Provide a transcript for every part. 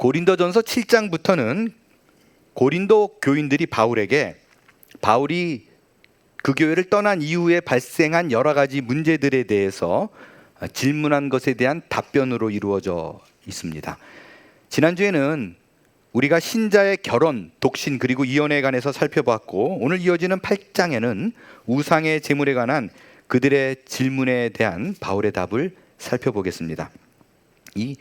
고린도전서 7장부터는 고린도 교인들이 바울이 그 교회를 떠난 이후에 발생한 여러 가지 문제들에 대해서 질문한 것에 대한 답변으로 이루어져 있습니다. 지난주에는 우리가 신자의 결혼, 독신 그리고 이혼에 관해서 살펴봤고, 오늘 이어지는 8장에는 우상의 제물에 관한 그들의 질문에 대한 바울의 답을 살펴보겠습니다. 이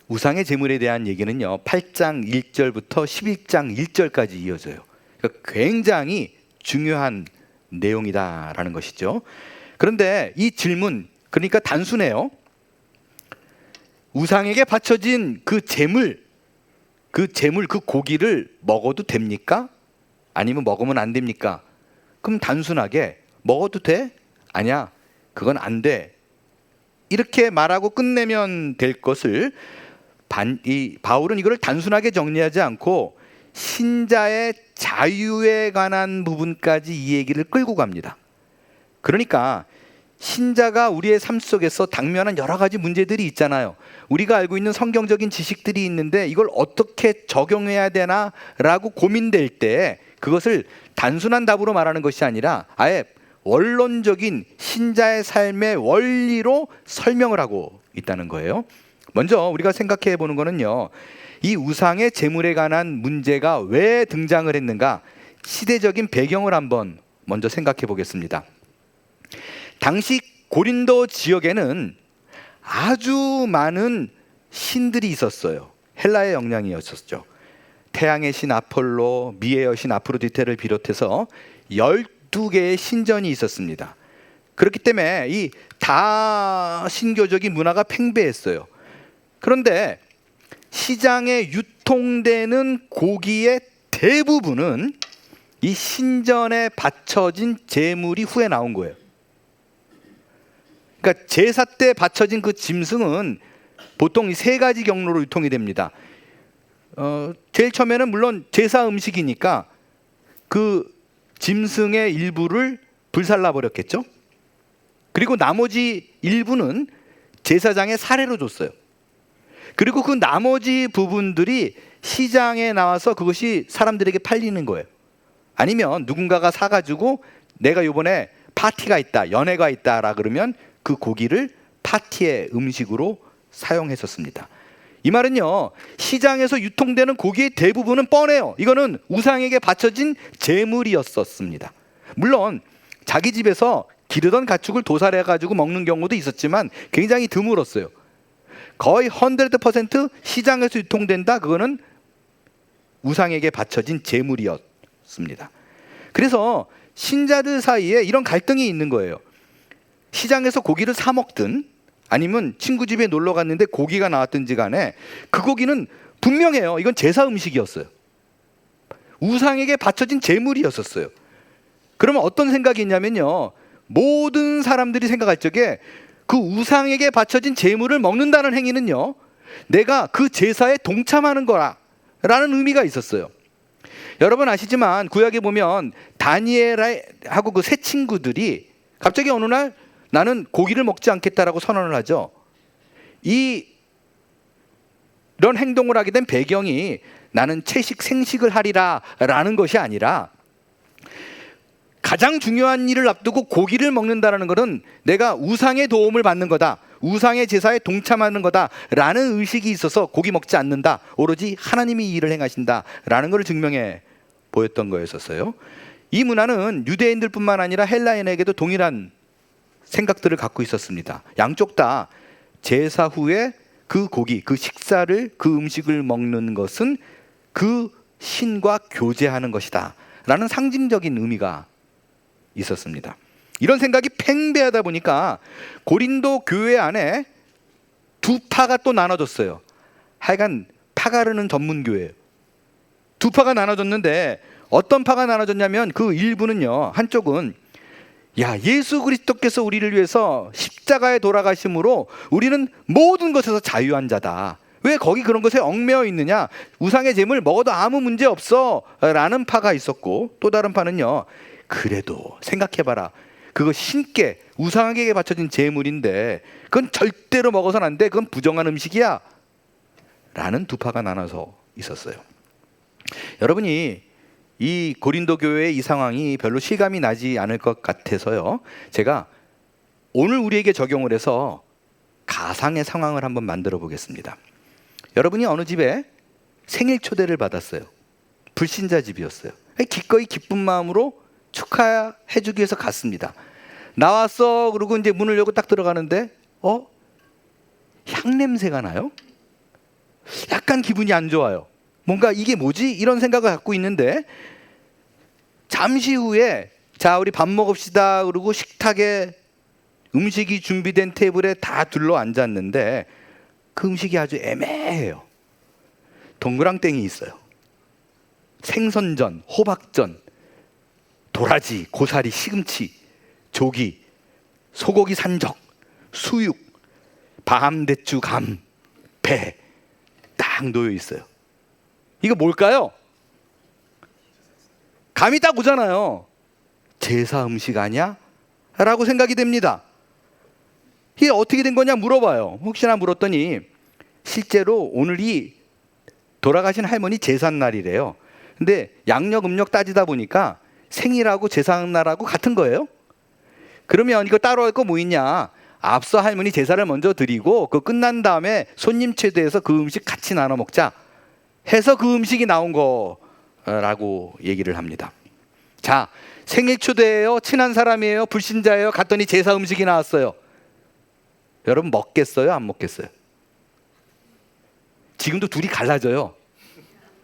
우상의 제물에 대한 얘기는요, 8장 1절부터 11장 1절까지 이어져요. 그러니까 굉장히 중요한 내용이다라는 것이죠. 그런데 이 질문, 그러니까 단순해요. 우상에게 바쳐진 그 제물, 그 고기를 먹어도 됩니까? 아니면 먹으면 안 됩니까? 그럼 단순하게 먹어도 돼? 아니야, 그건 안 돼. 이렇게 말하고 끝내면 될 것을 바울은 이걸 단순하게 정리하지 않고 신자의 자유에 관한 부분까지 이 얘기를 끌고 갑니다. 그러니까 신자가 우리의 삶 속에서 당면한 여러 가지 문제들이 있잖아요. 우리가 알고 있는 성경적인 지식들이 있는데 이걸 어떻게 적용해야 되나라고 고민될 때 그것을 단순한 답으로 말하는 것이 아니라 아예 원론적인 신자의 삶의 원리로 설명을 하고 있다는 거예요. 먼저 우리가 생각해 보는 거는요, 이 우상의 제물에 관한 문제가 왜 등장을 했는가, 시대적인 배경을 한번 먼저 생각해 보겠습니다. 당시 고린도 지역에는 아주 많은 신들이 있었어요. 헬라의 영향이었었죠. 태양의 신 아폴로, 미의 여신 아프로디테를 비롯해서 12개의 신전이 있었습니다. 그렇기 때문에 이 다신교적인 문화가 팽배했어요. 그런데 시장에 유통되는 고기의 대부분은 이 신전에 바쳐진 제물이 후에 나온 거예요. 그러니까 제사 때 바쳐진 그 짐승은 보통 이 세 가지 경로로 유통이 됩니다. 제일 처음에는 물론 제사 음식이니까 그 짐승의 일부를 불살라 버렸겠죠. 그리고 나머지 일부는 제사장의 사례로 줬어요. 그리고 그 나머지 부분들이 시장에 나와서 그것이 사람들에게 팔리는 거예요. 아니면 누군가가 사가지고 내가 이번에 파티가 있다, 연회가 있다라 그러면 그 고기를 파티의 음식으로 사용했었습니다. 이 말은요, 시장에서 유통되는 고기의 대부분은 뻔해요. 이거는 우상에게 바쳐진 제물이었었습니다. 물론 자기 집에서 기르던 가축을 도살해가지고 먹는 경우도 있었지만 굉장히 드물었어요. 거의 100% 시장에서 유통된다, 그거는 우상에게 바쳐진 제물이었습니다. 그래서 신자들 사이에 이런 갈등이 있는 거예요. 시장에서 고기를 사 먹든 아니면 친구 집에 놀러 갔는데 고기가 나왔든지 간에 그 고기는 분명해요. 이건 제사 음식이었어요. 우상에게 바쳐진 제물이었었어요. 그러면 어떤 생각이 있냐면요, 모든 사람들이 생각할 적에 그 우상에게 바쳐진 제물을 먹는다는 행위는요, 내가 그 제사에 동참하는 거라는 의미가 있었어요. 여러분 아시지만 구약에 보면 다니엘하고 그 세 친구들이 갑자기 어느 날 나는 고기를 먹지 않겠다라고 선언을 하죠. 이런 행동을 하게 된 배경이 나는 채식 생식을 하리라 라는 것이 아니라 가장 중요한 일을 앞두고 고기를 먹는다는 것은 내가 우상의 도움을 받는 거다, 우상의 제사에 동참하는 거다 라는 의식이 있어서 고기 먹지 않는다, 오로지 하나님이 이 일을 행하신다 라는 것을 증명해 보였던 거였었어요. 이 문화는 유대인들 뿐만 아니라 헬라인에게도 동일한 생각들을 갖고 있었습니다. 양쪽 다 제사 후에 그 고기, 그 식사를, 그 음식을 먹는 것은 그 신과 교제하는 것이다 라는 상징적인 의미가 있었습니다. 이런 생각이 팽배하다 보니까 고린도 교회 안에 두 파가 또 나눠졌어요. 하여간 파가르는 전문 교회예요. 두 파가 나눠졌는데 어떤 파가 나눠졌냐면 그 일부는요, 한쪽은 야, 예수 그리스도께서 우리를 위해서 십자가에 돌아가심으로 우리는 모든 것에서 자유한 자다, 왜 거기 그런 것에 얽매여 있느냐, 우상의 제물 먹어도 아무 문제 없어 라는 파가 있었고, 또 다른 파는요, 그래도 생각해봐라, 그거 신께 우상에게 바쳐진 제물인데 그건 절대로 먹어서는 안 돼, 그건 부정한 음식이야 라는 두 파가 나눠서 있었어요. 여러분이 이 고린도 교회의 이 상황이 별로 실감이 나지 않을 것 같아서요, 제가 오늘 우리에게 적용을 해서 가상의 상황을 한번 만들어 보겠습니다. 여러분이 어느 집에 생일 초대를 받았어요. 불신자 집이었어요. 기꺼이 기쁜 마음으로 축하해 주기 위해서 갔습니다. 나왔어. 그리고 이제 문을 열고 딱 들어가는데 향 냄새가 나요. 약간 기분이 안 좋아요. 뭔가 이게 뭐지? 이런 생각을 갖고 있는데, 잠시 후에 자, 우리 밥 먹읍시다. 그러고 식탁에 음식이 준비된 테이블에 다 둘러 앉았는데 그 음식이 아주 애매해요. 동그랑땡이 있어요. 생선전, 호박전, 도라지, 고사리, 시금치, 조기, 소고기 산적, 수육, 밤대추, 감, 배 딱 놓여 있어요. 이거 뭘까요? 감이 딱 오잖아요. 제사 음식 아니야? 라고 생각이 됩니다. 이게 어떻게 된 거냐 물어봐요. 혹시나 물었더니 실제로 오늘이 돌아가신 할머니 제삿날이래요. 근데 양력 음력 따지다 보니까 생일하고 제삿날하고 같은 거예요. 그러면 이거 따로 할 거 뭐 있냐? 앞서 할머니 제사를 먼저 드리고 그 끝난 다음에 손님 초대해서 그 음식 같이 나눠 먹자 해서 그 음식이 나온 거라고 얘기를 합니다. 자, 생일 초대예요? 친한 사람이에요? 불신자예요? 갔더니 제사 음식이 나왔어요. 여러분 먹겠어요? 안 먹겠어요? 지금도 둘이 갈라져요.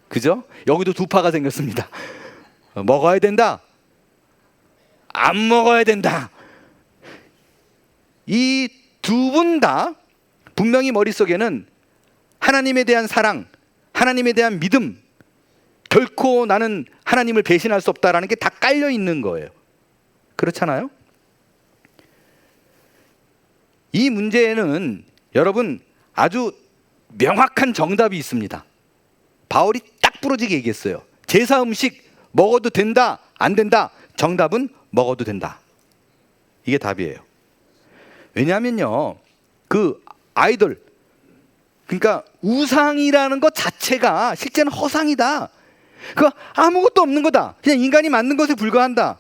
그죠? 여기도 두 파가 생겼습니다. 먹어야 된다. 안 먹어야 된다. 이 두 분 다 분명히 머릿속에는 하나님에 대한 사랑, 하나님에 대한 믿음, 결코 나는 하나님을 배신할 수 없다라는 게 다 깔려 있는 거예요. 그렇잖아요? 이 문제에는 여러분 아주 명확한 정답이 있습니다. 바울이 딱 부러지게 얘기했어요. 제사 음식 먹어도 된다, 안 된다? 정답은 먹어도 된다. 이게 답이에요. 왜냐하면요, 그 아이돌, 그러니까 우상이라는 것 자체가 실제는 허상이다. 그 아무것도 없는 거다. 그냥 인간이 만든 것에 불과한다.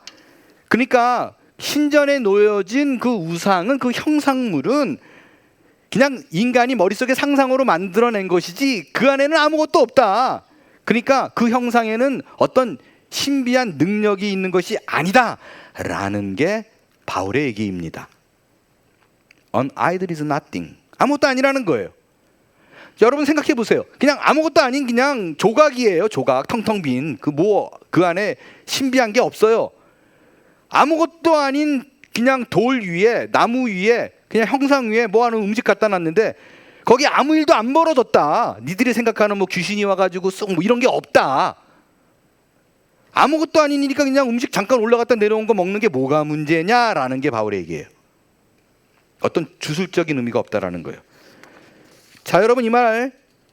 그러니까 신전에 놓여진 그 우상은, 그 형상물은 그냥 인간이 머릿속에 상상으로 만들어낸 것이지 그 안에는 아무것도 없다. 그러니까 그 형상에는 어떤 신비한 능력이 있는 것이 아니다 라는 게 바울의 얘기입니다. An idol is nothing. 아무것도 아니라는 거예요. 여러분 생각해 보세요. 그냥 아무것도 아닌 그냥 조각이에요. 조각, 텅텅 빈. 그 안에 신비한 게 없어요. 아무것도 아닌 그냥 돌 위에, 나무 위에, 그냥 형상 위에 뭐 하는 음식 갖다 놨는데 거기 아무 일도 안 벌어졌다. 니들이 생각하는 뭐 귀신이 와가지고 쏙 뭐 이런 게 없다. 아무것도 아니니까 그냥 음식 잠깐 올라갔다 내려온 거 먹는 게 뭐가 문제냐라는 게 바울의 얘기예요. 어떤 주술적인 의미가 없다라는 거예요. 자, 여러분 이 말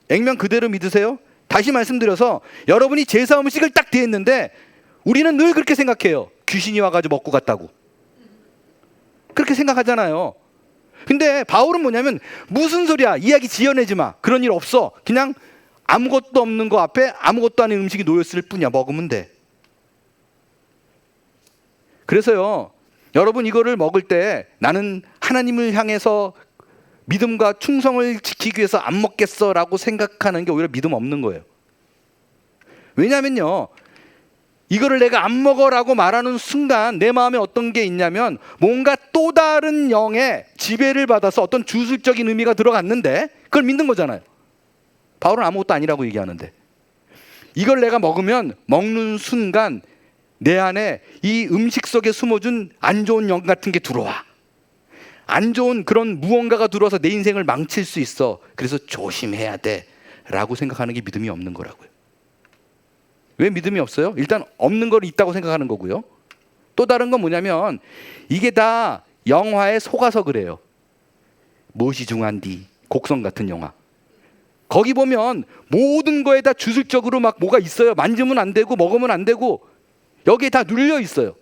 액면 그대로 믿으세요? 다시 말씀드려서 여러분이 제사 음식을 딱 대했는데 우리는 늘 그렇게 생각해요. 귀신이 와가지고 먹고 갔다고. 그렇게 생각하잖아요. 근데 바울은 뭐냐면 무슨 소리야, 이야기 지어내지 마, 그런 일 없어, 그냥 아무것도 없는 거 앞에 아무것도 아닌 음식이 놓였을 뿐이야, 먹으면 돼. 그래서요, 여러분 이거를 먹을 때 나는 하나님을 향해서 믿음과 충성을 지키기 위해서 안 먹겠어 라고 생각하는 게 오히려 믿음 없는 거예요. 왜냐면요, 이거를 내가 안 먹어라고 말하는 순간 내 마음에 어떤 게 있냐면 뭔가 또 다른 영의 지배를 받아서 어떤 주술적인 의미가 들어갔는데 그걸 믿는 거잖아요. 바울은 아무것도 아니라고 얘기하는데 이걸 내가 먹으면 먹는 순간 내 안에 이 음식 속에 숨어준 안 좋은 영 같은 게 들어와. 안 좋은 그런 무언가가 들어와서 내 인생을 망칠 수 있어. 그래서 조심해야 돼 라고 생각하는 게 믿음이 없는 거라고요. 왜 믿음이 없어요? 일단 없는 걸 있다고 생각하는 거고요. 또 다른 건 뭐냐면 이게 다 영화에 속아서 그래요. 무엇이 중한디, 곡성 같은 영화. 거기 보면 모든 거에 다 주술적으로 막 뭐가 있어요. 만지면 안 되고 먹으면 안 되고 여기에 다 눌려 있어요.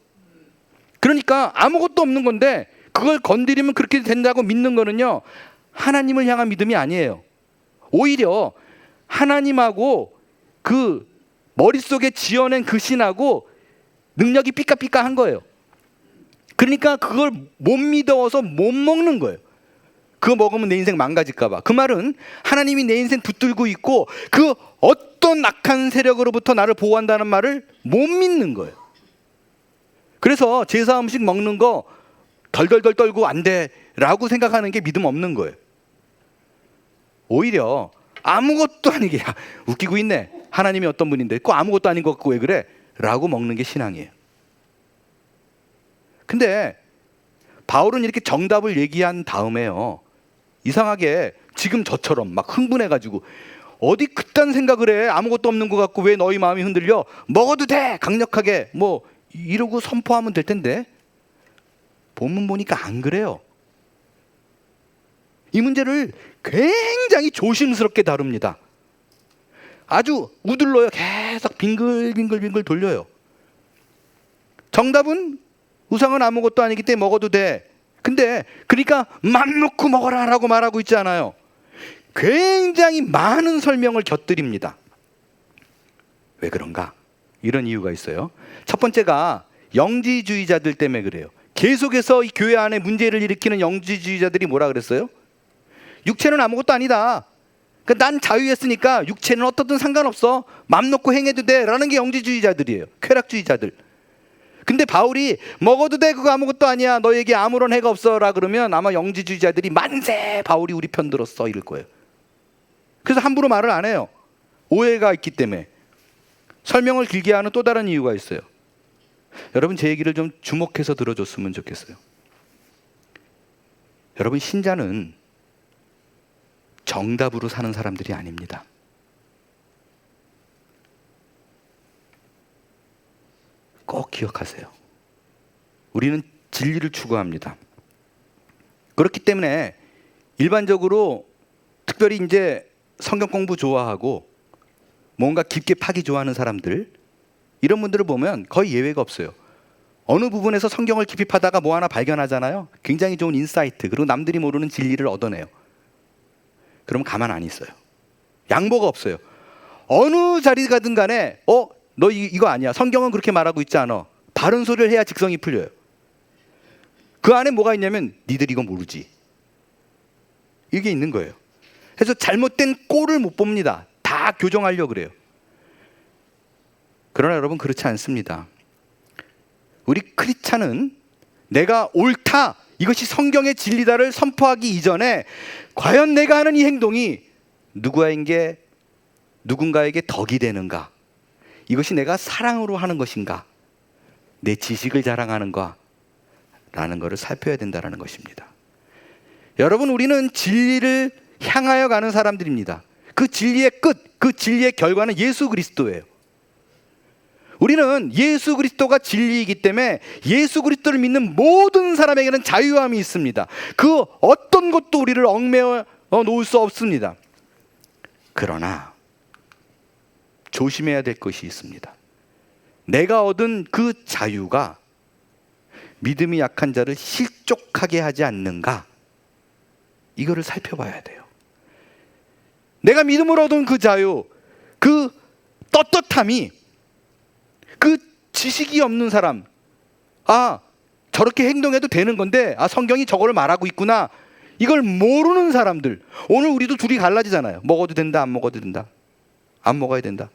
그러니까 아무것도 없는 건데 그걸 건드리면 그렇게 된다고 믿는 거는요, 하나님을 향한 믿음이 아니에요. 오히려 하나님하고 그 머릿속에 지어낸 그 신하고 능력이 삐까삐까한 거예요. 그러니까 그걸 못 믿어서 못 먹는 거예요. 그거 먹으면 내 인생 망가질까 봐. 그 말은 하나님이 내 인생 붙들고 있고 그 어떤 악한 세력으로부터 나를 보호한다는 말을 못 믿는 거예요. 그래서 제사 음식 먹는 거 덜덜덜 떨고 안 돼라고 생각하는 게 믿음 없는 거예요. 오히려 아무것도 아니게, 야, 웃기고 있네, 하나님이 어떤 분인데 꼭 아무것도 아닌 것 같고 왜 그래? 라고 먹는 게 신앙이에요. 근데 바울은 이렇게 정답을 얘기한 다음에요, 이상하게 지금 저처럼 막 흥분해가지고 어디 그딴 생각을 해, 아무것도 없는 것 같고 왜 너희 마음이 흔들려, 먹어도 돼, 강력하게 뭐 이러고 선포하면 될 텐데 본문 보니까 안 그래요. 이 문제를 굉장히 조심스럽게 다룹니다. 아주 우둘러요. 계속 빙글빙글 돌려요. 정답은 우상은 아무것도 아니기 때문에 먹어도 돼. 근데 그러니까 맘 놓고 먹어라 라고 말하고 있지 않아요. 굉장히 많은 설명을 곁들입니다. 왜 그런가? 이런 이유가 있어요. 첫 번째가 영지주의자들 때문에 그래요. 계속해서 이 교회 안에 문제를 일으키는 영지주의자들이 뭐라 그랬어요? 육체는 아무것도 아니다. 그러니까 난 자유했으니까 육체는 어떻든 상관없어, 맘 놓고 행해도 돼 라는 게 영지주의자들이에요. 쾌락주의자들. 근데 바울이 먹어도 돼, 그거 아무것도 아니야, 너에게 아무런 해가 없어 라 그러면 아마 영지주의자들이 만세, 바울이 우리 편 들었어 이럴 거예요. 그래서 함부로 말을 안 해요. 오해가 있기 때문에. 설명을 길게 하는 또 다른 이유가 있어요. 여러분, 제 얘기를 좀 주목해서 들어줬으면 좋겠어요. 여러분, 신자는 정답으로 사는 사람들이 아닙니다. 꼭 기억하세요. 우리는 진리를 추구합니다. 그렇기 때문에 일반적으로 특별히 이제 성경 공부 좋아하고 뭔가 깊게 파기 좋아하는 사람들, 이런 분들을 보면 거의 예외가 없어요. 어느 부분에서 성경을 깊이 파다가 뭐 하나 발견하잖아요. 굉장히 좋은 인사이트, 그리고 남들이 모르는 진리를 얻어내요. 그러면 가만 안 있어요. 양보가 없어요. 어느 자리 가든 간에 너 이거 아니야, 성경은 그렇게 말하고 있지 않아, 바른 소리를 해야 직성이 풀려요. 그 안에 뭐가 있냐면 니들 이거 모르지, 이게 있는 거예요. 그래서 잘못된 꼴을 못 봅니다. 다 교정하려고 그래요. 그러나 여러분, 그렇지 않습니다. 우리 크리스찬은 내가 옳다, 이것이 성경의 진리다를 선포하기 이전에 과연 내가 하는 이 행동이 누군가에게 덕이 되는가, 이것이 내가 사랑으로 하는 것인가, 내 지식을 자랑하는가 라는 것을 살펴야 된다는 것입니다. 여러분, 우리는 진리를 향하여 가는 사람들입니다. 그 진리의 끝, 그 진리의 결과는 예수 그리스도예요. 우리는 예수 그리스도가 진리이기 때문에 예수 그리스도를 믿는 모든 사람에게는 자유함이 있습니다. 그 어떤 것도 우리를 얽매어 놓을 수 없습니다. 그러나 조심해야 될 것이 있습니다. 내가 얻은 그 자유가 믿음이 약한 자를 실족하게 하지 않는가, 이거를 살펴봐야 돼요. 내가 믿음으로 얻은 그 자유, 그 떳떳함이 그 지식이 없는 사람, 저렇게 행동해도 되는 건데 성경이 저거를 말하고 있구나, 이걸 모르는 사람들, 오늘 우리도 둘이 갈라지잖아요. 먹어도 된다, 안 먹어도 된다, 안 먹어야 된다.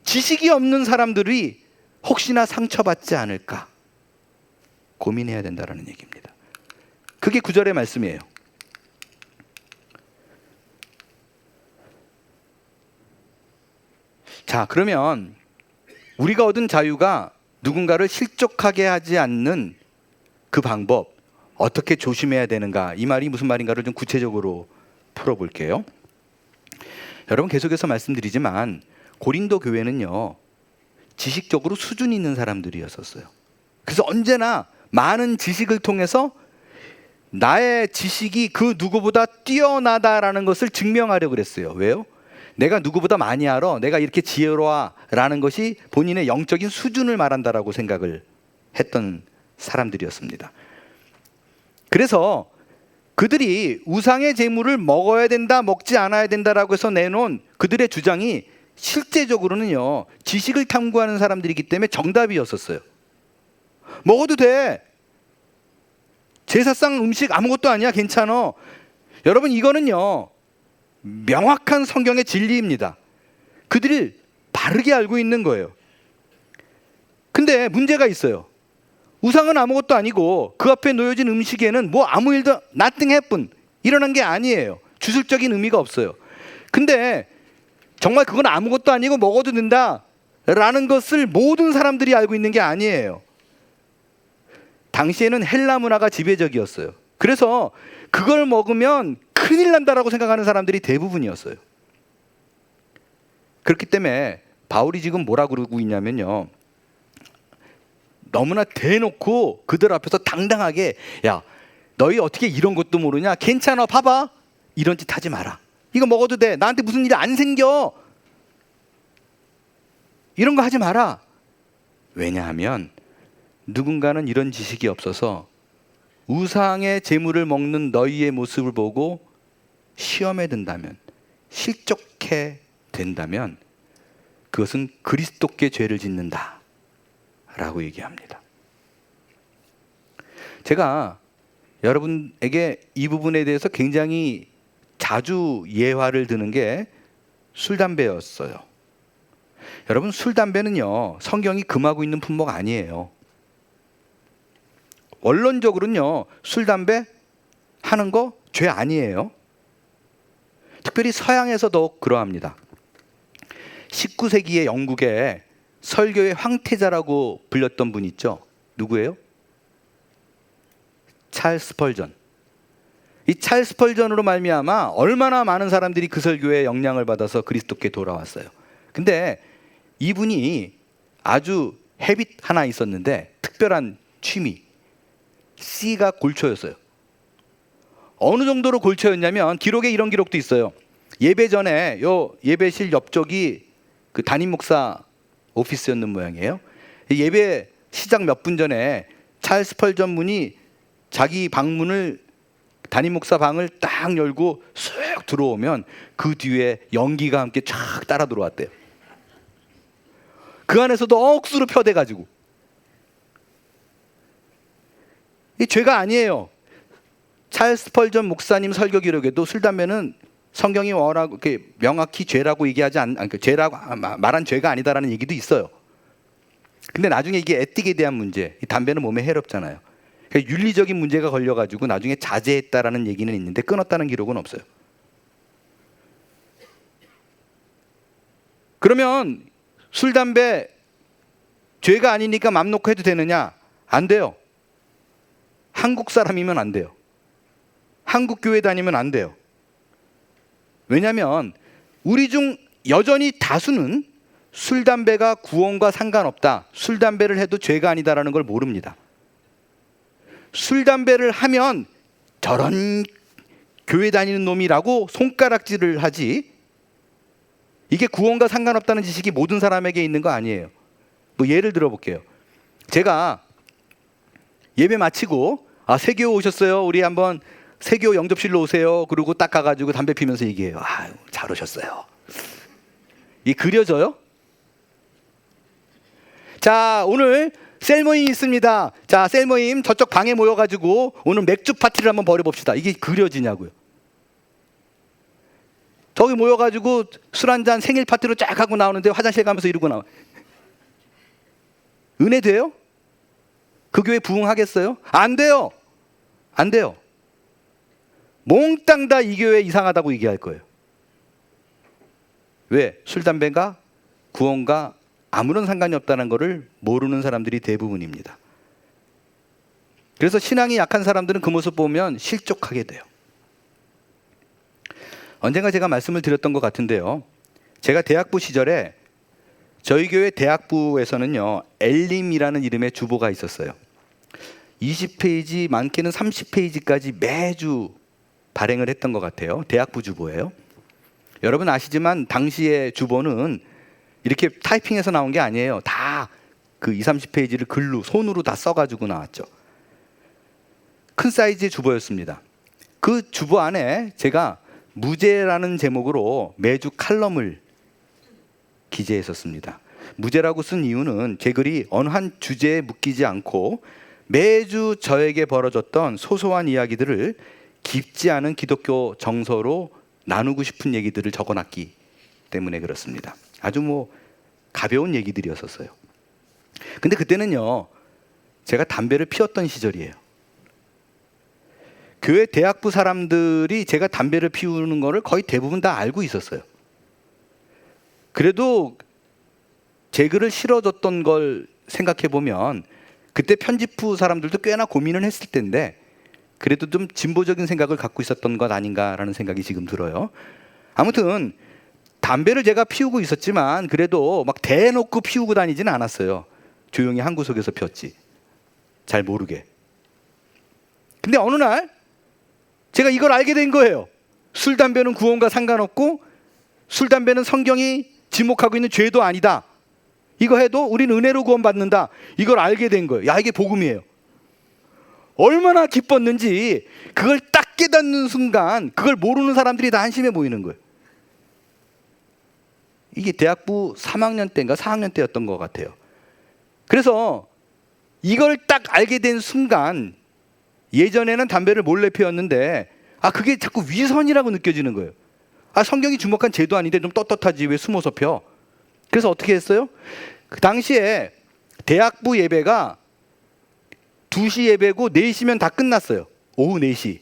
지식이 없는 사람들이 혹시나 상처받지 않을까 고민해야 된다는 얘기입니다. 그게 9절의 말씀이에요. 자, 그러면 우리가 얻은 자유가 누군가를 실족하게 하지 않는 그 방법, 어떻게 조심해야 되는가, 이 말이 무슨 말인가를 좀 구체적으로 풀어볼게요. 여러분, 계속해서 말씀드리지만 고린도 교회는요, 지식적으로 수준 있는 사람들이었었어요. 그래서 언제나 많은 지식을 통해서 나의 지식이 그 누구보다 뛰어나다라는 것을 증명하려고 그랬어요. 왜요? 내가 누구보다 많이 알아, 내가 이렇게 지혜로워 라는 것이 본인의 영적인 수준을 말한다라고 생각을 했던 사람들이었습니다. 그래서 그들이 우상의 제물을 먹어야 된다, 먹지 않아야 된다라고 해서 내놓은 그들의 주장이 실제적으로는요, 지식을 탐구하는 사람들이기 때문에 정답이었었어요. 먹어도 돼. 제사상 음식 아무것도 아니야. 괜찮아. 여러분, 이거는요, 명확한 성경의 진리입니다. 그들이 바르게 알고 있는 거예요. 근데 문제가 있어요. 우상은 아무것도 아니고 그 앞에 놓여진 음식에는 뭐 아무 일도 nothing happened 일어난 게 아니에요. 주술적인 의미가 없어요. 근데 정말 그건 아무것도 아니고 먹어도 된다라는 것을 모든 사람들이 알고 있는 게 아니에요. 당시에는 헬라 문화가 지배적이었어요. 그래서 그걸 먹으면 큰일 난다라고 생각하는 사람들이 대부분이었어요. 그렇기 때문에 바울이 지금 뭐라 그러고 있냐면요, 너무나 대놓고 그들 앞에서 당당하게, 야, 너희 어떻게 이런 것도 모르냐? 괜찮아, 봐봐. 이런 짓 하지 마라. 이거 먹어도 돼. 나한테 무슨 일이 안 생겨. 이런 거 하지 마라. 왜냐하면 누군가는 이런 지식이 없어서 우상의 재물을 먹는 너희의 모습을 보고 시험에 든다면, 실족해 된다면 그것은 그리스도께 죄를 짓는다 라고 얘기합니다. 제가 여러분에게 이 부분에 대해서 굉장히 자주 예화를 드는 게 술, 담배였어요. 여러분, 술, 담배는요, 성경이 금하고 있는 품목 아니에요. 원론적으로는요, 술, 담배 하는 거 죄 아니에요. 특별히 서양에서 더욱 그러합니다. 19세기의 영국에 설교의 황태자라고 불렸던 분 있죠? 누구예요? 찰스 스펄전. 이 찰스 스펄전으로 말미암아 얼마나 많은 사람들이 그 설교에 영향을 받아서 그리스도께 돌아왔어요. 근데 이분이 아주 헤빗 하나 있었는데, 특별한 취미, C가 골초였어요. 어느 정도로 골초였냐면, 기록에 이런 기록도 있어요. 예배 전에 요 예배실 옆쪽이 그 담임 목사 오피스였는 모양이에요. 예배 시작 몇 분 전에 찰스 스펄전 분이 자기 방문을, 담임 목사 방을 딱 열고 쑥 들어오면 그 뒤에 연기가 함께 쫙 따라 들어왔대요. 그 안에서도 억수로 펴대가지고. 이 죄가 아니에요. 찰스 스펄전 목사님 설교 기록에도 술, 담배는 성경이 워낙 명확히 죄라고 얘기하지 죄라고 말한 죄가 아니다라는 얘기도 있어요. 근데 나중에 이게 에틱에 대한 문제, 이 담배는 몸에 해롭잖아요. 그러니까 윤리적인 문제가 걸려가지고 나중에 자제했다라는 얘기는 있는데 끊었다는 기록은 없어요. 그러면 술, 담배 죄가 아니니까 맘 놓고 해도 되느냐? 안 돼요. 한국 사람이면 안 돼요. 한국 교회 다니면 안 돼요. 왜냐하면 우리 중 여전히 다수는 술, 담배가 구원과 상관없다, 술, 담배를 해도 죄가 아니다라는 걸 모릅니다. 술, 담배를 하면 저런 교회 다니는 놈이라고 손가락질을 하지, 이게 구원과 상관없다는 지식이 모든 사람에게 있는 거 아니에요. 뭐 예를 들어 볼게요. 제가 예배 마치고, 세교 오셨어요? 우리 한번 세교 영접실로 오세요. 그러고 딱 가가지고 담배 피면서 얘기해요. 잘 오셨어요. 이게 그려져요? 자, 오늘 셀 모임 있습니다. 자, 셀 모임 저쪽 방에 모여가지고 오늘 맥주 파티를 한번 벌여봅시다. 이게 그려지냐고요. 저기 모여가지고 술 한잔 생일 파티로 쫙 하고 나오는데 화장실 가면서 이러고 나와. 은혜 돼요? 그 교회 부흥하겠어요? 안 돼요. 안 돼요. 몽땅 다 이 교회 이상하다고 얘기할 거예요. 왜? 술, 담배가 구원과 아무런 상관이 없다는 것을 모르는 사람들이 대부분입니다. 그래서 신앙이 약한 사람들은 그 모습 보면 실족하게 돼요. 언젠가 제가 말씀을 드렸던 것 같은데요, 제가 대학부 시절에 저희 교회 대학부에서는요, 엘림이라는 이름의 주보가 있었어요. 20페이지, 많게는 30페이지까지 매주 발행을 했던 것 같아요. 대학부 주보예요. 여러분 아시지만 당시의 주보는 이렇게 타이핑해서 나온 게 아니에요. 다 그 20, 30페이지를 글로, 손으로 다 써가지고 나왔죠. 큰 사이즈의 주보였습니다. 그 주보 안에 제가 무죄라는 제목으로 매주 칼럼을 기재했었습니다. 무죄라고 쓴 이유는 제 글이 어느 한 주제에 묶이지 않고 매주 저에게 벌어졌던 소소한 이야기들을 깊지 않은 기독교 정서로 나누고 싶은 얘기들을 적어놨기 때문에 그렇습니다. 아주 가벼운 얘기들이었었어요. 근데 그때는요, 제가 담배를 피웠던 시절이에요. 교회 대학부 사람들이 제가 담배를 피우는 거를 거의 대부분 다 알고 있었어요. 그래도 제 글을 실어줬던 걸 생각해 보면 그때 편집부 사람들도 꽤나 고민을 했을 텐데 그래도 좀 진보적인 생각을 갖고 있었던 것 아닌가라는 생각이 지금 들어요. 아무튼 담배를 제가 피우고 있었지만 그래도 막 대놓고 피우고 다니지는 않았어요. 조용히 한 구석에서 피웠지. 잘 모르게. 근데 어느 날 제가 이걸 알게 된 거예요. 술, 담배는 구원과 상관없고 술, 담배는 성경이 지목하고 있는 죄도 아니다. 이거 해도 우리는 은혜로 구원받는다. 이걸 알게 된 거예요. 야, 이게 복음이에요. 얼마나 기뻤는지 그걸 딱 깨닫는 순간 그걸 모르는 사람들이 다 한심해 보이는 거예요. 이게 대학부 3학년 때인가 4학년 때였던 것 같아요. 그래서 이걸 딱 알게 된 순간 예전에는 담배를 몰래 피웠는데 그게 자꾸 위선이라고 느껴지는 거예요. 성경이 주목한 죄도 아닌데 좀 떳떳하지 왜 숨어서 펴? 그래서 어떻게 했어요? 그 당시에 대학부 예배가 2시 예배고 4시면 다 끝났어요. 오후 4시.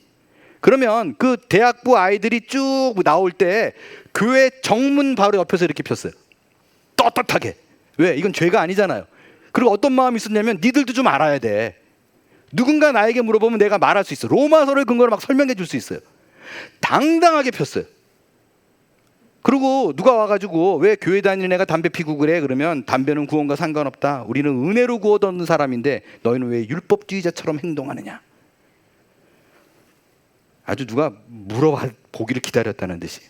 그러면 그 대학부 아이들이 쭉 나올 때 교회 정문 바로 옆에서 이렇게 폈어요. 떳떳하게. 왜? 이건 죄가 아니잖아요. 그리고 어떤 마음이 있었냐면 니들도 좀 알아야 돼. 누군가 나에게 물어보면 내가 말할 수 있어. 로마서를 근거로 막 설명해 줄 수 있어요. 당당하게 폈어요. 그리고 누가 와가지고 왜 교회 다니는 애가 담배 피고 그래? 그러면 담배는 구원과 상관없다. 우리는 은혜로 구원 얻는 사람인데 너희는 왜 율법주의자처럼 행동하느냐? 아주 누가 물어봐 보기를 기다렸다는 듯이.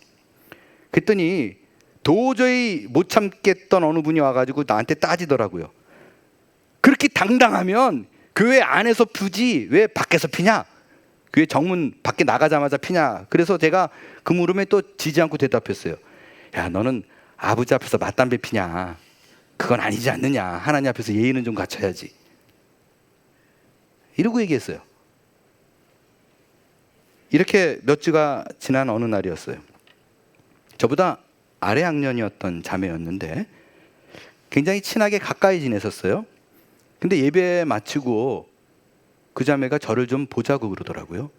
그랬더니 도저히 못 참겠던 어느 분이 와가지고 나한테 따지더라고요. 그렇게 당당하면 교회 안에서 피지 왜 밖에서 피냐? 교회 정문 밖에 나가자마자 피냐? 그래서 제가 그 물음에 또 지지 않고 대답했어요. 야, 너는 아버지 앞에서 맞담배 피냐? 그건 아니지 않느냐? 하나님 앞에서 예의는 좀 갖춰야지. 이러고 얘기했어요. 이렇게 몇 주가 지난 어느 날이었어요. 저보다 아래 학년이었던 자매였는데 굉장히 친하게 가까이 지냈었어요. 근데 예배 마치고 그 자매가 저를 좀 보자고 그러더라고요.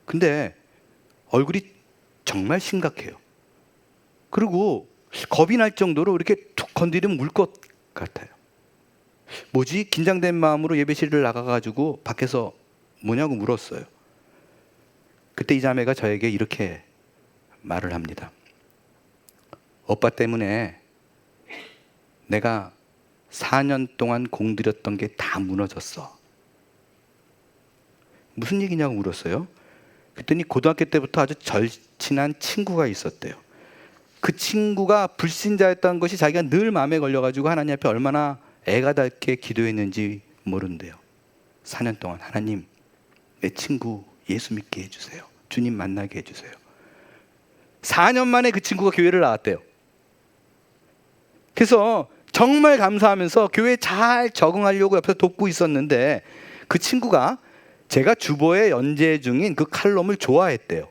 근데 얼굴이 정말 심각해요. 그리고 겁이 날 정도로 이렇게 툭 건드리면 울 것 같아요. 뭐지? 긴장된 마음으로 예배실을 나가가지고 밖에서 뭐냐고 물었어요. 그때 이 자매가 저에게 이렇게 말을 합니다. 오빠 때문에 내가 4년 동안 공들였던 게 다 무너졌어. 무슨 얘기냐고 물었어요. 그랬더니 고등학교 때부터 아주 절친한 친구가 있었대요. 그 친구가 불신자였다는 것이 자기가 늘 마음에 걸려가지고 하나님 앞에 얼마나 애가닿게 기도했는지 모른대요. 4년 동안 하나님 내 친구 예수 믿게 해주세요. 주님 만나게 해주세요. 4년 만에 그 친구가 교회를 나왔대요. 그래서 정말 감사하면서 교회에 잘 적응하려고 옆에서 돕고 있었는데 그 친구가 제가 주보에 연재 중인 그 칼럼을 좋아했대요.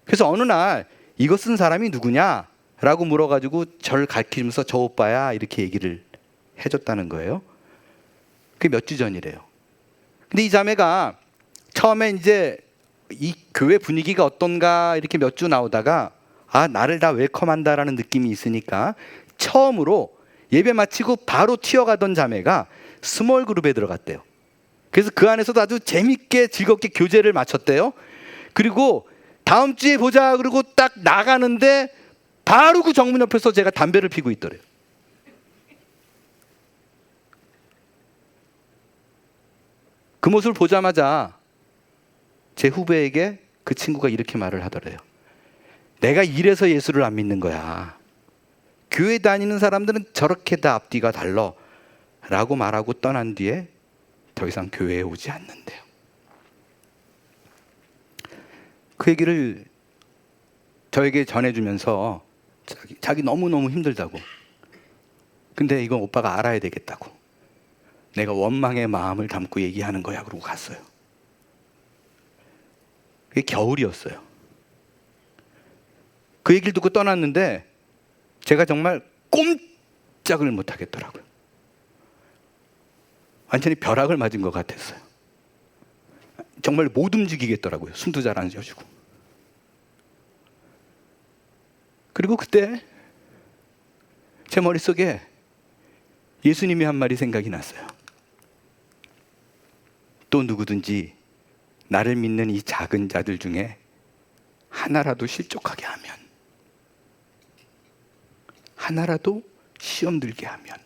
그래서 어느 날 이거 쓴 사람이 누구냐? 라고 물어가지고 저를 가르치면서 저 오빠야 이렇게 얘기를 해줬다는 거예요. 그게 몇 주 전이래요. 근데 이 자매가 처음에 이제 이 교회 분위기가 어떤가 이렇게 몇 주 나오다가 나를 다 웰컴한다라는 느낌이 있으니까 처음으로 예배 마치고 바로 튀어가던 자매가 스몰 그룹에 들어갔대요. 그래서 그 안에서도 아주 재밌게 즐겁게 교제를 마쳤대요. 그리고 다음 주에 보자 그러고 딱 나가는데 바로 그 정문 옆에서 제가 담배를 피고 있더래요. 그 모습을 보자마자 제 후배에게 그 친구가 이렇게 말을 하더래요. 내가 이래서 예수를 안 믿는 거야. 교회 다니는 사람들은 저렇게 다 앞뒤가 달라 라고 말하고 떠난 뒤에 더 이상 교회에 오지 않는데요. 그 얘기를 저에게 전해주면서 자기 너무너무 힘들다고. 근데 이건 오빠가 알아야 되겠다고. 내가 원망의 마음을 담고 얘기하는 거야. 그러고 갔어요. 그게 겨울이었어요. 그 얘기를 듣고 떠났는데 제가 정말 꼼짝을 못 하겠더라고요. 완전히 벼락을 맞은 것 같았어요. 정말 못 움직이겠더라고요. 숨도 잘 안 쉬어지고. 그리고 그때 제 머릿속에 예수님이 한 말이 생각이 났어요. 또 누구든지 나를 믿는 이 작은 자들 중에 하나라도 실족하게 하면, 하나라도 시험 들게 하면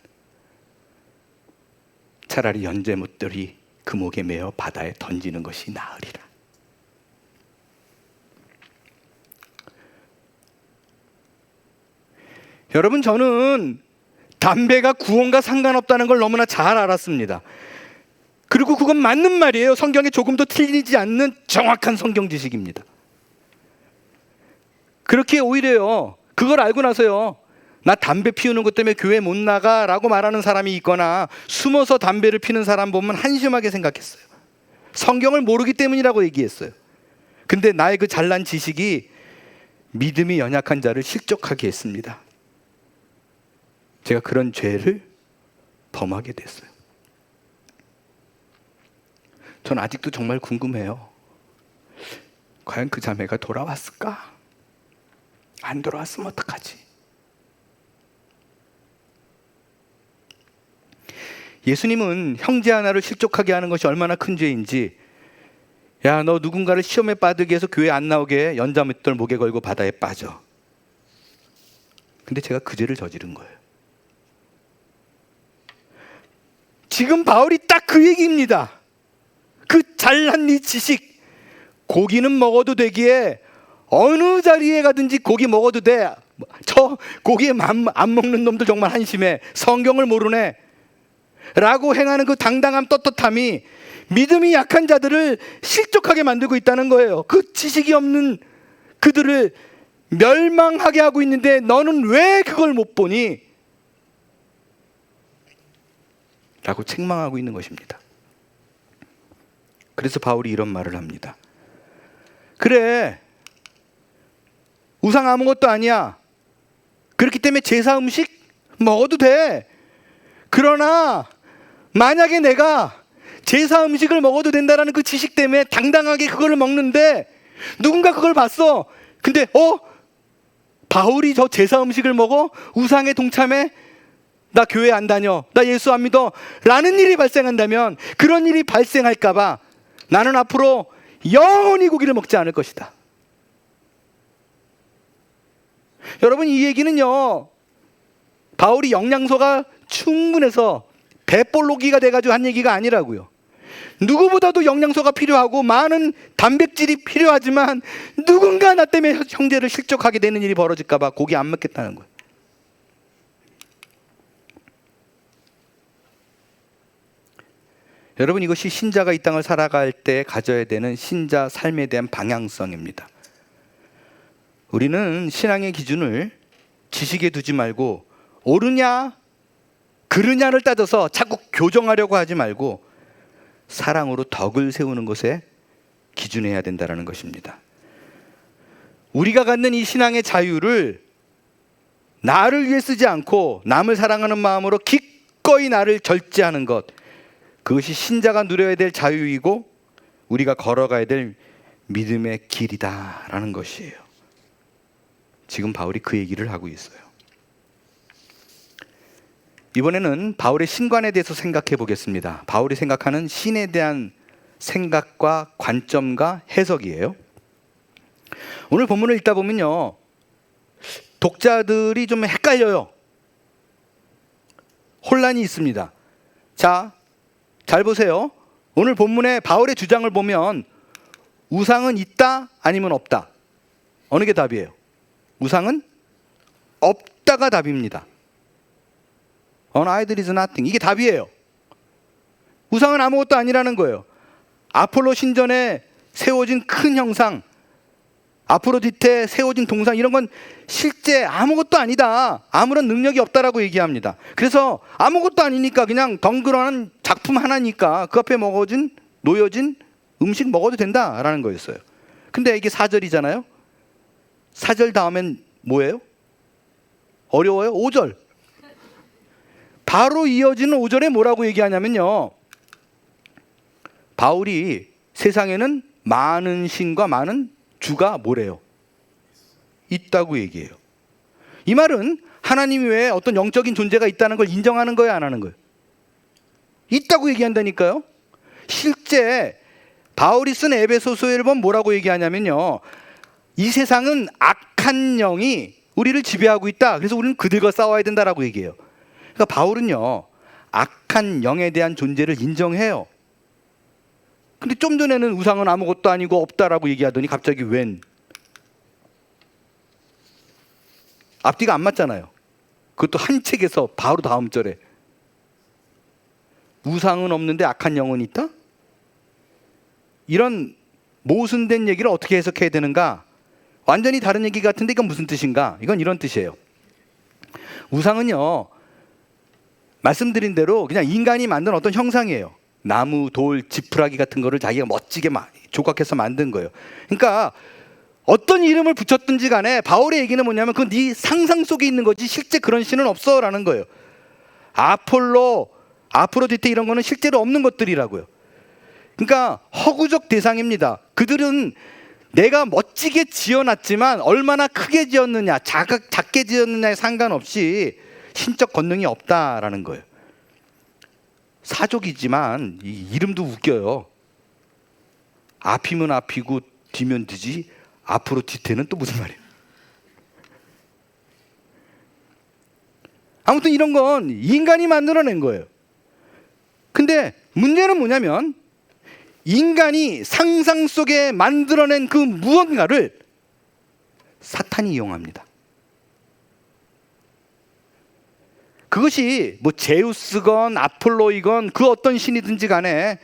차라리 연제못들이 그 목에 매어 바다에 던지는 것이 나으리라. 여러분, 저는 담배가 구원과 상관없다는 걸 너무나 잘 알았습니다. 그리고 그건 맞는 말이에요. 성경에 조금도 틀리지 않는 정확한 성경 지식입니다. 그렇게 오히려요, 그걸 알고 나서요, 나 담배 피우는 것 때문에 교회 못 나가라고 말하는 사람이 있거나 숨어서 담배를 피는 사람 보면 한심하게 생각했어요. 성경을 모르기 때문이라고 얘기했어요. 근데 나의 그 잘난 지식이 믿음이 연약한 자를 실족하게 했습니다. 제가 그런 죄를 범하게 됐어요. 전 아직도 정말 궁금해요. 과연 그 자매가 돌아왔을까? 안 돌아왔으면 어떡하지? 예수님은 형제 하나를 실족하게 하는 것이 얼마나 큰 죄인지, 야, 너 누군가를 시험에 빠지게 해서 교회 안 나오게 연자맷돌 목에 걸고 바다에 빠져. 근데 제가 그 죄를 저지른 거예요. 지금 바울이 딱 그 얘기입니다. 그 잘난 이 지식, 고기는 먹어도 되기에 어느 자리에 가든지 고기 먹어도 돼. 저 고기 안 먹는 놈들 정말 한심해. 성경을 모르네. 라고 행하는 그 당당함, 떳떳함이 믿음이 약한 자들을 실족하게 만들고 있다는 거예요. 그 지식이 없는 그들을 멸망하게 하고 있는데 너는 왜 그걸 못 보니? 라고 책망하고 있는 것입니다. 그래서 바울이 이런 말을 합니다. 그래, 우상 아무것도 아니야. 그렇기 때문에 제사 음식 먹어도 돼. 그러나 만약에 내가 제사 음식을 먹어도 된다는 그 지식 때문에 당당하게 그걸 먹는데 누군가 그걸 봤어. 근데 바울이 저 제사 음식을 먹어? 우상에 동참해? 나 교회 안 다녀. 나 예수 안 믿어. 라는 일이 발생한다면, 그런 일이 발생할까 봐 나는 앞으로 영원히 고기를 먹지 않을 것이다. 여러분, 이 얘기는요, 바울이 영양소가 충분해서 배볼로기가 돼가지고 한 얘기가 아니라고요. 누구보다도 영양소가 필요하고 많은 단백질이 필요하지만 누군가 나 때문에 형제를 실족하게 되는 일이 벌어질까 봐 고기 안 먹겠다는 거예요. 여러분, 이것이 신자가 이 땅을 살아갈 때 가져야 되는 신자 삶에 대한 방향성입니다. 우리는 신앙의 기준을 지식에 두지 말고 옳으냐 그르냐를 따져서 자꾸 교정하려고 하지 말고 사랑으로 덕을 세우는 것에 기준해야 된다는 것입니다. 우리가 갖는 이 신앙의 자유를 나를 위해 쓰지 않고 남을 사랑하는 마음으로 기꺼이 나를 절제하는 것, 그것이 신자가 누려야 될 자유이고 우리가 걸어가야 될 믿음의 길이다라는 것이에요. 지금 바울이 그 얘기를 하고 있어요. 이번에는 바울의 신관에 대해서 생각해 보겠습니다. 바울이 생각하는 신에 대한 생각과 관점과 해석이에요. 오늘 본문을 읽다 보면요, 독자들이 좀 헷갈려요. 혼란이 있습니다. 자, 잘 보세요. 오늘 본문에 바울의 주장을 보면 우상은 있다 아니면 없다. 어느 게 답이에요? 우상은 없다가 답입니다. An idol is nothing. 이게 답이에요. 우상은 아무것도 아니라는 거예요. 아폴로 신전에 세워진 큰 형상, 아프로디테 세워진 동상 이런 건 실제 아무것도 아니다. 아무런 능력이 없다라고 얘기합니다. 그래서 아무것도 아니니까 그냥 덩그러한 작품 하나니까 그 앞에 놓여진 음식 먹어도 된다라는 거였어요. 근데 이게 4절이잖아요. 4절 다음엔 뭐예요? 어려워요? 5절. 바로 이어지는 5절에 뭐라고 얘기하냐면요. 바울이 세상에는 많은 신과 많은 주가 뭐래요? 있다고 얘기해요. 이 말은 하나님 외에 어떤 영적인 존재가 있다는 걸 인정하는 거예요, 안 하는 거예요? 있다고 얘기한다니까요. 실제 바울이 쓴 에베소서에 보면 뭐라고 얘기하냐면요. 이 세상은 악한 영이 우리를 지배하고 있다. 그래서 우리는 그들과 싸워야 된다라고 얘기해요. 그러니까 바울은요, 악한 영에 대한 존재를 인정해요. 근데 좀 전에는 우상은 아무것도 아니고 없다라고 얘기하더니 갑자기 웬? 앞뒤가 안 맞잖아요. 그것도 한 책에서 바로 다음 절에 우상은 없는데 악한 영은 있다? 이런 모순된 얘기를 어떻게 해석해야 되는가? 완전히 다른 얘기 같은데 이건 무슨 뜻인가? 이건 이런 뜻이에요. 우상은요, 말씀드린 대로 그냥 인간이 만든 어떤 형상이에요. 나무, 돌, 지푸라기 같은 거를 자기가 멋지게 조각해서 만든 거예요. 그러니까 어떤 이름을 붙였든지 간에 바울의 얘기는 뭐냐면 그건 네 상상 속에 있는 거지 실제 그런 신은 없어 라는 거예요. 아폴로, 아프로디테 이런 거는 실제로 없는 것들이라고요. 그러니까 허구적 대상입니다. 그들은 내가 멋지게 지어놨지만 얼마나 크게 지었느냐, 작게 지었느냐에 상관없이 신적 권능이 없다라는 거예요. 사족이지만 이 이름도 웃겨요. 앞이면 앞이고 뒤면 뒤지 아프로디테는 또 무슨 말이에요? 아무튼 이런 건 인간이 만들어낸 거예요. 근데 문제는 뭐냐면 인간이 상상 속에 만들어낸 그 무언가를 사탄이 이용합니다. 그것이 뭐 제우스건 아폴로이건 그 어떤 신이든지 간에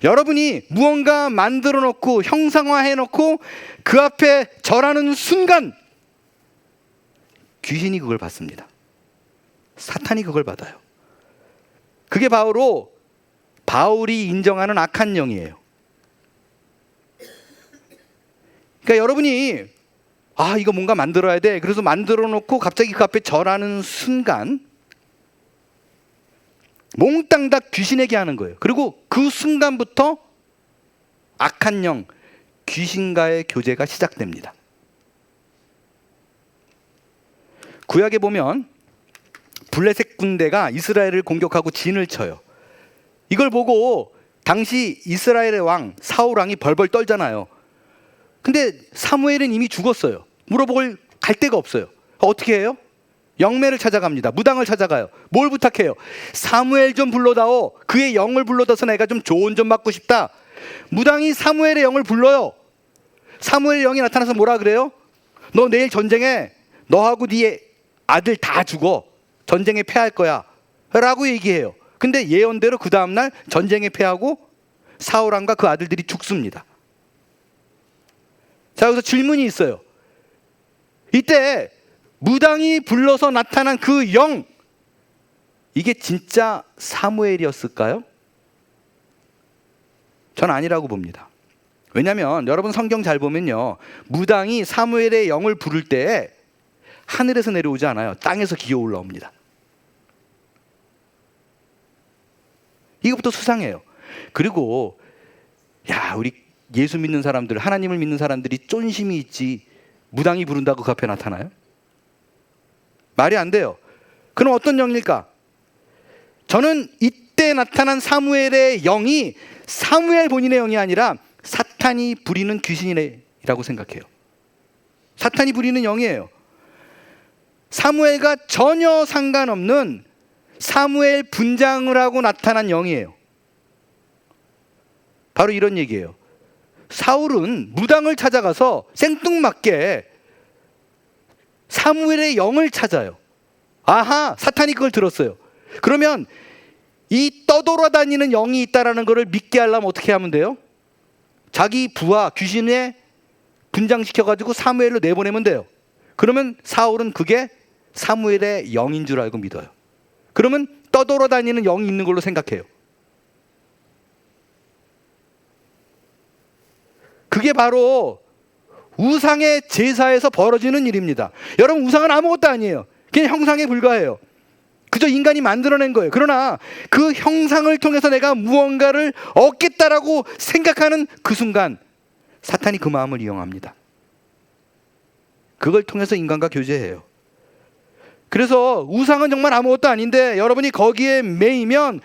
여러분이 무언가 만들어 놓고 형상화해 놓고 그 앞에 절하는 순간 귀신이 그걸 받습니다. 사탄이 그걸 받아요. 그게 바로 바울이 인정하는 악한 영이에요. 그러니까 여러분이 이거 뭔가 만들어야 돼. 그래서 만들어 놓고 갑자기 그 앞에 절하는 순간 몽땅 다 귀신에게 하는 거예요. 그리고 그 순간부터 악한 영, 귀신과의 교제가 시작됩니다. 구약에 보면 블레셋 군대가 이스라엘을 공격하고 진을 쳐요. 이걸 보고 당시 이스라엘의 왕 사울 왕이 벌벌 떨잖아요. 근데 사무엘은 이미 죽었어요. 물어볼 갈 데가 없어요. 어떻게 해요? 영매를 찾아갑니다. 무당을 찾아가요. 뭘 부탁해요? 사무엘 좀 불러다오. 그의 영을 불러다서 내가 좀 조언 좀 받고 싶다. 무당이 사무엘의 영을 불러요. 사무엘의 영이 나타나서 뭐라 그래요? 너 내일 전쟁에 너하고 네 아들 다 죽어. 전쟁에 패할 거야 라고 얘기해요. 근데 예언대로 그 다음날 전쟁에 패하고 사울 왕과 그 아들들이 죽습니다. 자, 여기서 질문이 있어요. 이때 무당이 불러서 나타난 그 영, 이게 진짜 사무엘이었을까요? 전 아니라고 봅니다. 왜냐하면 여러분 성경 잘 보면요, 무당이 사무엘의 영을 부를 때 하늘에서 내려오지 않아요. 땅에서 기어 올라옵니다. 이것부터 수상해요. 그리고 우리 예수 믿는 사람들, 하나님을 믿는 사람들이 쫀심이 있지 무당이 부른다고 그 앞에 나타나요? 말이 안 돼요. 그럼 어떤 영일까? 저는 이때 나타난 사무엘의 영이 사무엘 본인의 영이 아니라 사탄이 부리는 귀신이라고 생각해요. 사탄이 부리는 영이에요. 사무엘과 전혀 상관없는 사무엘 분장을 하고 나타난 영이에요. 바로 이런 얘기예요. 사울은 무당을 찾아가서 생뚱맞게 사무엘의 영을 찾아요. 아하, 사탄이 그걸 들었어요. 그러면 이 떠돌아다니는 영이 있다라는 것을 믿게 하려면 어떻게 하면 돼요? 자기 부하 귀신의 분장시켜가지고 사무엘로 내보내면 돼요. 그러면 사울은 그게 사무엘의 영인 줄 알고 믿어요. 그러면 떠돌아다니는 영이 있는 걸로 생각해요. 그게 바로 우상의 제사에서 벌어지는 일입니다. 여러분, 우상은 아무것도 아니에요. 그냥 형상에 불과해요. 그저 인간이 만들어낸 거예요. 그러나 그 형상을 통해서 내가 무언가를 얻겠다라고 생각하는 그 순간 사탄이 그 마음을 이용합니다. 그걸 통해서 인간과 교제해요. 그래서 우상은 정말 아무것도 아닌데 여러분이 거기에 매이면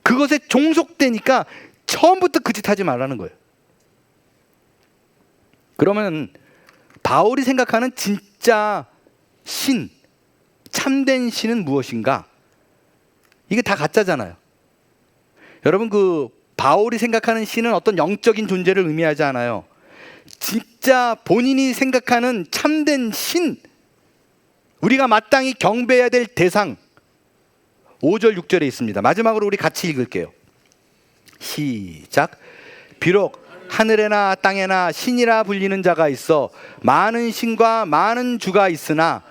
그것에 종속되니까 처음부터 그 짓 하지 말라는 거예요. 그러면 바울이 생각하는 진짜 신, 참된 신은 무엇인가? 이게 다 가짜잖아요. 여러분, 그 바울이 생각하는 신은 어떤 영적인 존재를 의미하지 않아요. 진짜 본인이 생각하는 참된 신, 우리가 마땅히 경배해야 될 대상, 5절 6절에 있습니다. 마지막으로 우리 같이 읽을게요. 시작. 비록 하늘에나 땅에나 신이라 불리는 자가 있어 많은 신과 많은 주가 있으나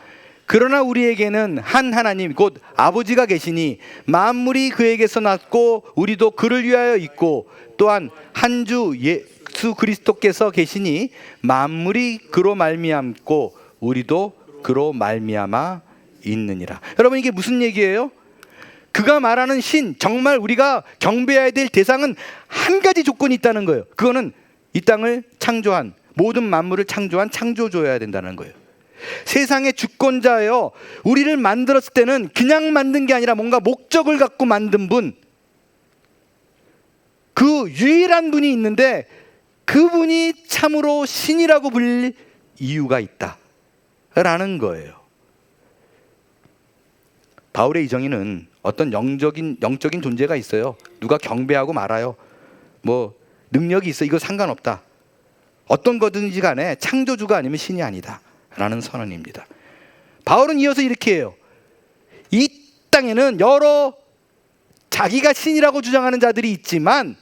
그러나 우리에게는 한 하나님 곧 아버지가 계시니 만물이 그에게서 났고 우리도 그를 위하여 있고 또한 한 주 예수 그리스도께서 계시니 만물이 그로 말미암고 우리도 그로 말미암아 있느니라. 여러분, 이게 무슨 얘기예요? 그가 말하는 신, 정말 우리가 경배해야 될 대상은 한 가지 조건이 있다는 거예요. 그거는 이 땅을 창조한, 모든 만물을 창조한 창조주여야 된다는 거예요. 세상의 주권자예요. 우리를 만들었을 때는 그냥 만든 게 아니라 뭔가 목적을 갖고 만든 분, 그 유일한 분이 있는데 그분이 참으로 신이라고 불릴 이유가 있다라는 거예요. 바울의 이 정의는 어떤 영적인 존재가 있어요. 누가 경배하고 말아요. 뭐 능력이 있어, 이거 상관없다. 어떤 거든지 간에 창조주가 아니면 신이 아니다 라는 선언입니다. 바울은 이어서 이렇게 해요. 이 땅에는 여러 자기가 신이라고 주장하는 자들이 있지만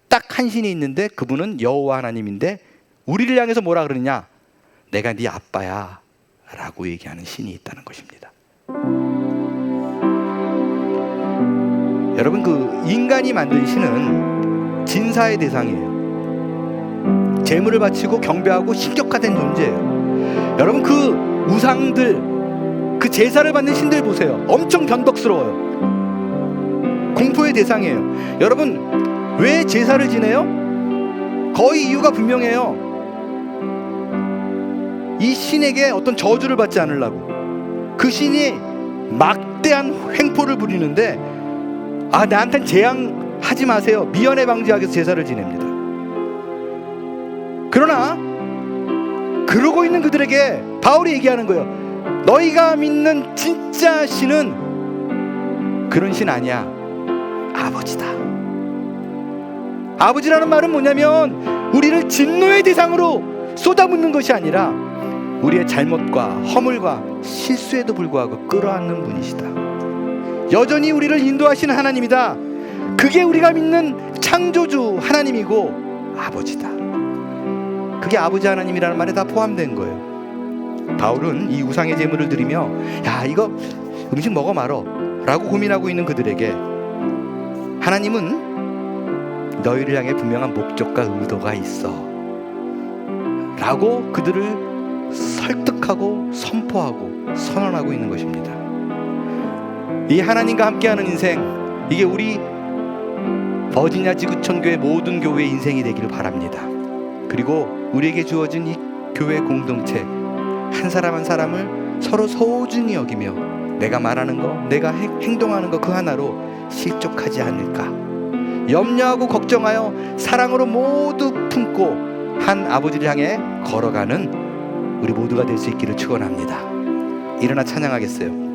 딱 한 신이 있는데 그분은 여호와 하나님인데 우리를 향해서 뭐라 그러느냐? 내가 네 아빠야 라고 얘기하는 신이 있다는 것입니다. 여러분, 그 인간이 만든 신은 진사의 대상이에요. 제물을 바치고 경배하고 신격화된 존재예요. 여러분, 그 우상들, 그 제사를 받는 신들 보세요. 엄청 변덕스러워요. 공포의 대상이에요. 여러분, 왜 제사를 지내요? 거의 이유가 분명해요. 이 신에게 어떤 저주를 받지 않으려고. 그 신이 막대한 횡포를 부리는데 나한텐 재앙하지 마세요, 미연에 방지하기 위해서 제사를 지냅니다. 그러나 그러고 있는 그들에게 바울이 얘기하는 거예요. 너희가 믿는 진짜 신은 그런 신 아니야. 아버지다. 아버지라는 말은 뭐냐면 우리를 진노의 대상으로 쏟아붓는 것이 아니라 우리의 잘못과 허물과 실수에도 불구하고 끌어안는 분이시다. 여전히 우리를 인도하시는 하나님이다. 그게 우리가 믿는 창조주 하나님이고 아버지다. 그게 아버지 하나님이라는 말에 다 포함된 거예요. 바울은 이 우상의 제물을 드리며 야, 이거 음식 먹어 말어 라고 고민하고 있는 그들에게 하나님은 너희를 향해 분명한 목적과 의도가 있어 라고 그들을 설득하고 선포하고 선언하고 있는 것입니다. 이 하나님과 함께하는 인생, 이게 우리 버지니아 지구촌 교회 모든 교회의 인생이 되기를 바랍니다. 그리고 우리에게 주어진 이 교회 공동체, 한 사람 한 사람을 서로 소중히 여기며 내가 말하는 거, 내가 행동하는 거 그 하나로 실족하지 않을까 염려하고 걱정하여 사랑으로 모두 품고 한 아버지를 향해 걸어가는 우리 모두가 될 수 있기를 축원합니다. 일어나 찬양하겠어요.